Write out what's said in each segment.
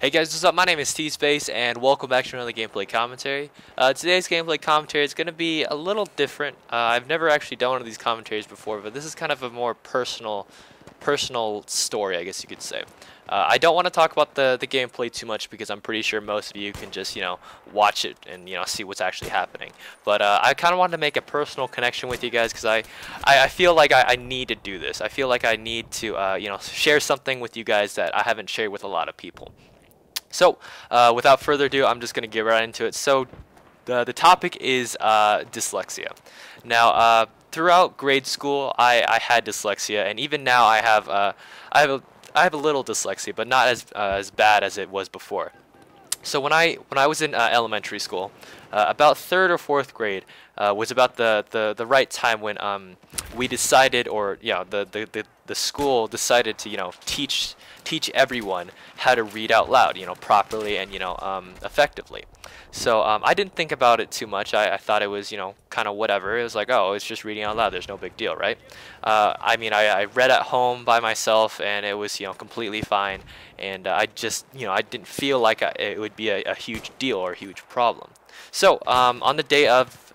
Hey guys, what's up? My name is T-Space, and welcome back to another gameplay commentary. Today's gameplay commentary is going to be a little different. I've never actually done one of these commentaries before, but this is kind of a more personal story, I guess you could say. I don't want to talk about the gameplay too much because I'm pretty sure most of you can just, watch it and, see what's actually happening. But I kind of wanted to make a personal connection with you guys because I feel like I need to do this. I feel like I need to, share something with you guys that I haven't shared with a lot of people. So, without further ado, I'm just going to get right into it. So, the topic is dyslexia. Now, throughout grade school, I had dyslexia, and even now I have a little dyslexia, but not as bad as it was before. So when I was in elementary school, about third or fourth grade was about the right time when we decided, or the school decided to teach everyone how to read out loud, properly and effectively. So I didn't think about it too much. I thought it was kind of whatever. It was like, oh, it's just reading out loud. There's no big deal, right? I read at home by myself, and it was completely fine. And I just I didn't feel like it would be a huge deal or a huge problem. So on the day of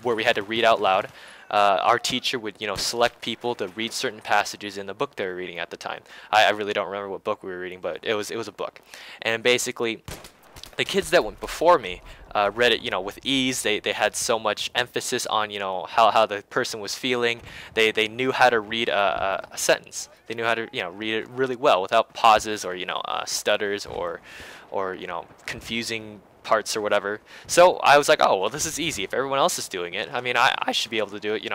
where we had to read out loud, our teacher would select people to read certain passages in the book they were reading at the time. I really don't remember what book we were reading, but it was a book. And basically, the kids that went before me read it with ease. They had so much emphasis on how the person was feeling. They knew how to read a sentence. They knew how to read it really well without pauses or stutters or confusing parts or whatever. So I was like, oh well, this is easy. If everyone else is doing it, I should be able to do it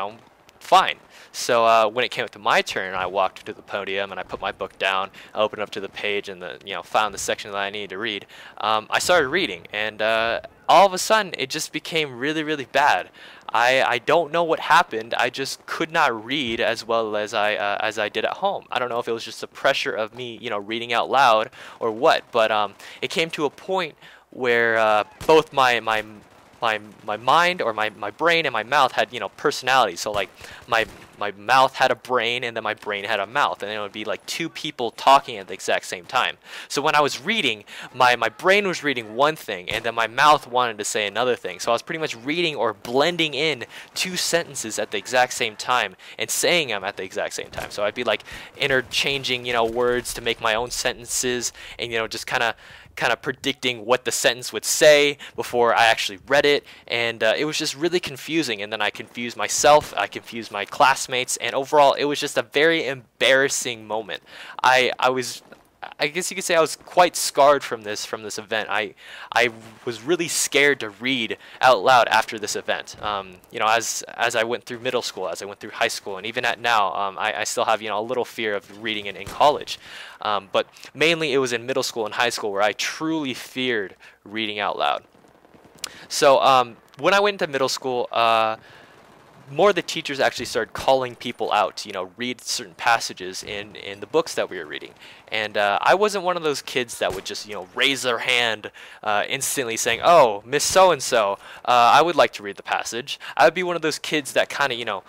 fine. So when it came up to my turn, I walked to the podium and I put my book down. I opened up to the page and found the section that I needed to read. I started reading, and all of a sudden it just became really bad. I don't know what happened. I just could not read as well as I did at home. I don't know if it was just the pressure of me reading out loud or what, but it came to a point where both my mind, or my brain, and my mouth had personality. So like my mouth had a brain, and then my brain had a mouth, and it would be like two people talking at the exact same time. So when I was reading, my brain was reading one thing, and then my mouth wanted to say another thing. So I was pretty much reading or blending in two sentences at the exact same time and saying them at the exact same time. So I'd be like interchanging words to make my own sentences, and just kind of predicting what the sentence would say before I actually read it, and it was just really confusing. And then I confused myself, I confused my classmates, and overall it was just a very embarrassing moment. I guess you could say I was quite scarred from this event. I was really scared to read out loud after this event. As I went through middle school, as I went through high school, and even at now, I still have a little fear of reading in college. But mainly it was in middle school and high school where I truly feared reading out loud. So when I went into middle school, more of the teachers actually started calling people out to read certain passages in the books that we were reading. And I wasn't one of those kids that would just raise their hand instantly saying, oh, Miss So-and-so, I would like to read the passage. I would be one of those kids that kind of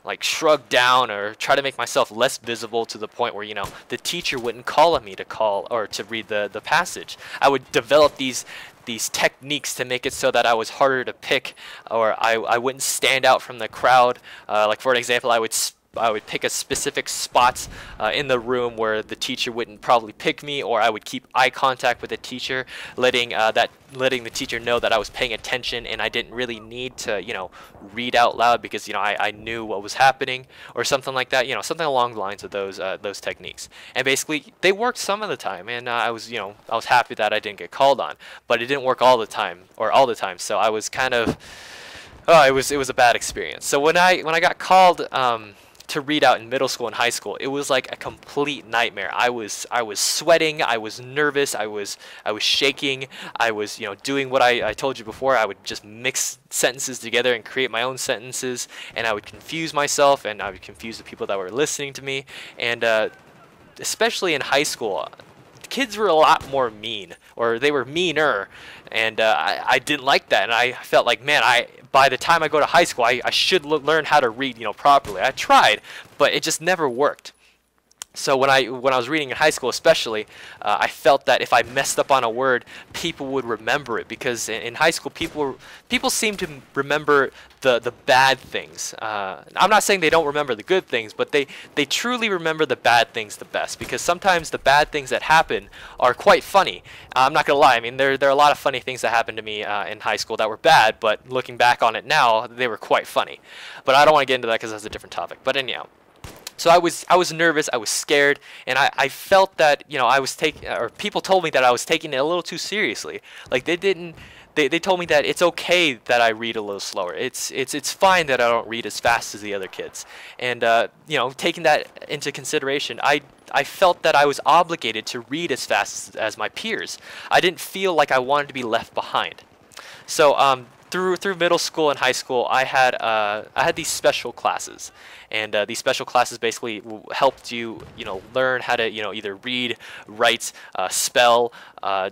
like shrug down or try to make myself less visible to the point where the teacher wouldn't call on me to call or to read the passage. I would develop these techniques to make it so that I was harder to pick, or I wouldn't stand out from the crowd. Like for an example, I would pick a specific spot in the room where the teacher wouldn't probably pick me, or I would keep eye contact with the teacher, letting the teacher know that I was paying attention and I didn't really need to read out loud because I knew what was happening, or something like that, something along the lines of those techniques. And basically they worked some of the time, and I was happy that I didn't get called on, but it didn't work all the time. So I was kind of it was a bad experience. So when I got called to read out in middle school and high school, it was like a complete nightmare. I was sweating, I was nervous, I was shaking, I was doing what I told you before. I would just mix sentences together and create my own sentences, and I would confuse myself, and I would confuse the people that were listening to me. And especially in high school, kids were a lot more mean, or they were meaner, and I didn't like that. And I felt like, man, by the time I go to high school, I should learn how to read properly. I tried, but it just never worked. So when I was reading in high school, especially, I felt that if I messed up on a word, people would remember it, because in high school people seem to remember the bad things. I'm not saying they don't remember the good things, but they truly remember the bad things the best, because sometimes the bad things that happen are quite funny. I'm not gonna lie. I mean, there are a lot of funny things that happened to me in high school that were bad, but looking back on it now, they were quite funny. But I don't want to get into that because that's a different topic. But anyhow. So I was nervous, I was scared, and I felt that, you know, I was taking, or people told me that I was taking it a little too seriously. Like they told me that it's okay that I read a little slower. It's fine that I don't read as fast as the other kids. And you know, taking that into consideration, I felt that I was obligated to read as fast as my peers. I didn't feel like I wanted to be left behind. So through middle school and high school, I had these special classes, and these special classes basically helped you learn how to either read, write, spell,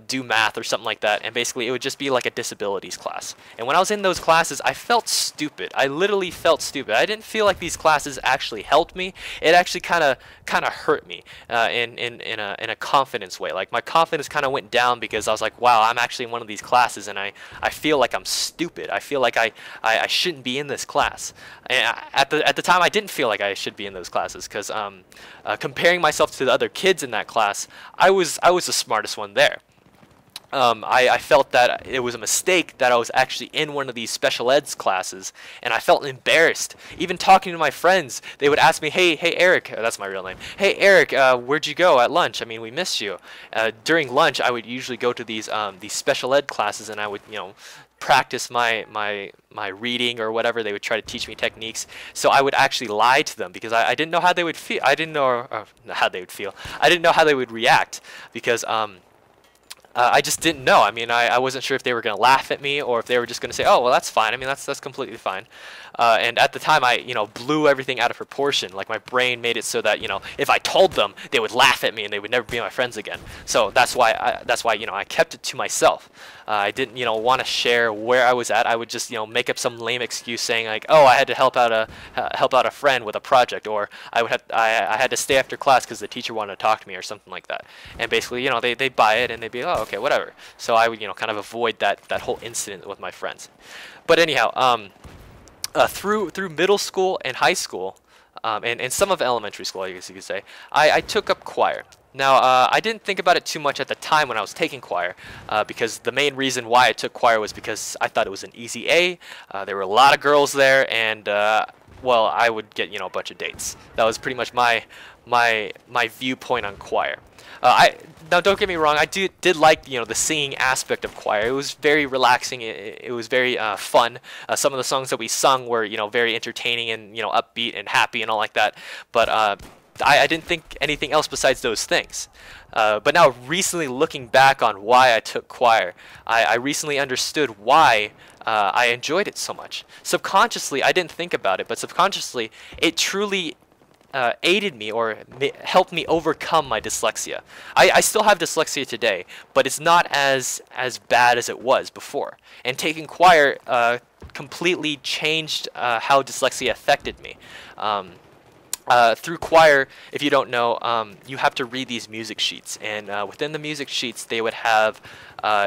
do math or something like that. And basically it would just be like a disabilities class. And when I was in those classes, I felt stupid. I literally felt stupid. I didn't feel like these classes actually helped me. It actually kind of hurt me in a confidence way. Like my confidence kind of went down because I was like, wow, I'm actually in one of these classes, and I feel like I'm stupid. I feel like I shouldn't be in this class. And at the time, I didn't feel like I should be in those classes, because comparing myself to the other kids in that class, I was the smartest one there. I felt that it was a mistake that I was actually in one of these special eds classes, and I felt embarrassed. Even talking to my friends, they would ask me, hey Eric, that's my real name, hey Eric, where'd you go at lunch? I mean, we missed you. During lunch, I would usually go to these special ed classes, and I would, practice my reading or whatever. They would try to teach me techniques, so I would actually lie to them, because I didn't know how they would feel. I didn't know how they would feel. I didn't know how they would react, because I just didn't know. I mean, I wasn't sure if they were going to laugh at me, or if they were just going to say, oh, well, that's fine. I mean, that's completely fine. And at the time, I blew everything out of proportion. Like, my brain made it so that, if I told them, they would laugh at me and they would never be my friends again. So that's why I kept it to myself. I didn't want to share where I was at. I would just make up some lame excuse saying like, oh, I had to help out a friend with a project, or I had to stay after class because the teacher wanted to talk to me, or something like that. And basically, they'd buy it and they'd be, oh, okay, whatever. So I would kind of avoid that whole incident with my friends. But anyhow, through middle school and high school, and some of elementary school, I guess you could say, I took up choir. Now, I didn't think about it too much at the time when I was taking choir, because the main reason why I took choir was because I thought it was an easy A. There were a lot of girls there, and well, I would get a bunch of dates. That was pretty much my viewpoint on choir. Now, don't get me wrong, I did like the singing aspect of choir. It was very relaxing. It was very fun. Some of the songs that we sung were very entertaining and upbeat and happy and all like that. But I didn't think anything else besides those things. But now, recently looking back on why I took choir, I recently understood why I enjoyed it so much. Subconsciously, I didn't think about it, but subconsciously, it truly aided me, or helped me overcome my dyslexia. I still have dyslexia today, but it's not as bad as it was before. And taking choir completely changed how dyslexia affected me. Through choir, if you don't know, you have to read these music sheets, and within the music sheets they would have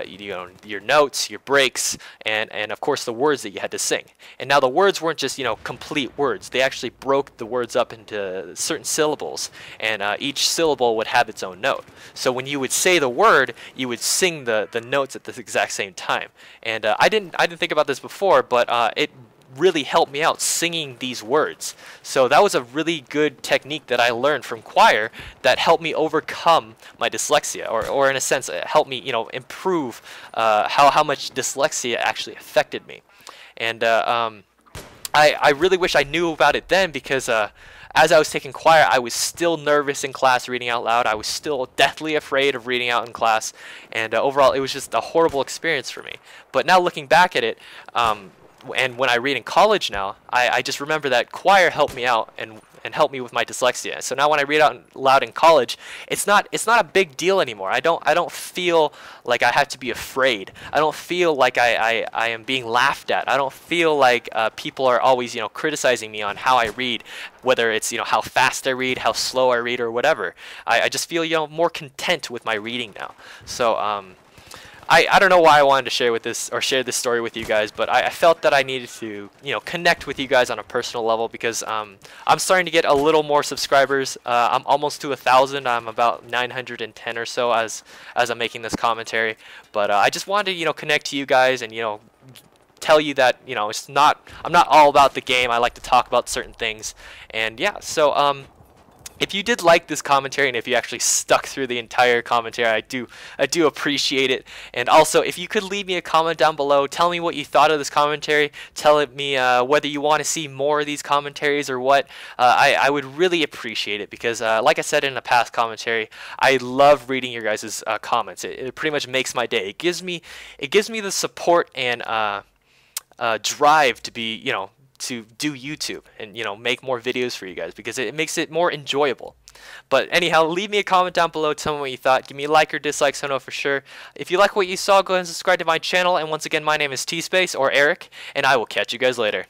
your notes, your breaks, and of course the words that you had to sing. And now the words weren't just complete words. They actually broke the words up into certain syllables, and each syllable would have its own note. So when you would say the word, you would sing the notes at the exact same time. And I didn't think about this before, but it really helped me out singing these words. So that was a really good technique that I learned from choir that helped me overcome my dyslexia, or in a sense helped me improve how much dyslexia actually affected me. And I really wish I knew about it then, because as I was taking choir, I was still nervous in class reading out loud. I was still deathly afraid of reading out in class, and overall it was just a horrible experience for me. But now looking back at it, and when I read in college now, I just remember that choir helped me out, and and help me with my dyslexia. So now when I read out loud in college, it's not a big deal anymore. I don't feel like I have to be afraid. I don't feel like I am being laughed at. I don't feel like people are always criticizing me on how I read, whether it's how fast I read, how slow I read, or whatever. I just feel more content with my reading now. So I don't know why I wanted to share this story with you guys, but I felt that I needed to connect with you guys on a personal level, because I'm starting to get a little more subscribers. I'm almost to 1,000. I'm about 910 or so as I'm making this commentary. But I just wanted to connect to you guys and tell you that I'm not all about the game. I like to talk about certain things, and yeah. So if you did like this commentary, and if you actually stuck through the entire commentary, I do appreciate it. And also, if you could leave me a comment down below, tell me what you thought of this commentary, tell me whether you want to see more of these commentaries or what. I would really appreciate it, because like I said in a past commentary, I love reading your guys' comments. It pretty much makes my day. It gives me the support and drive to be to do YouTube and make more videos for you guys, because it makes it more enjoyable. But anyhow, leave me a comment down below, tell me what you thought, give me a like or dislike so I know for sure. If you like what you saw, go ahead and subscribe to my channel, and once again, my name is T-Space or Eric, and I will catch you guys later.